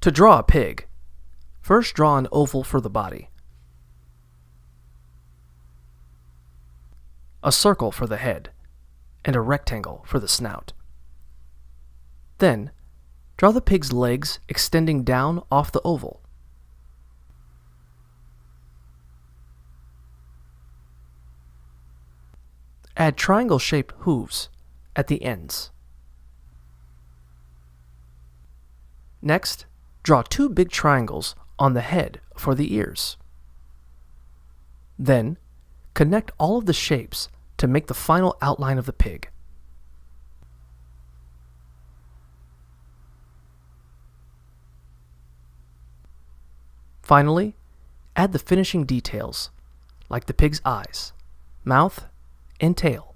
To draw a pig, first draw an oval for the body, a circle for the head, and a rectangle for the snout. Then, draw the pig's legs extending down off the oval. Add triangle-shaped hooves at the ends. Next, draw two big triangles on the head for the ears. Then, connect all of the shapes to make the final outline of the pig. Finally, add the finishing details, like the pig's eyes, mouth, and tail.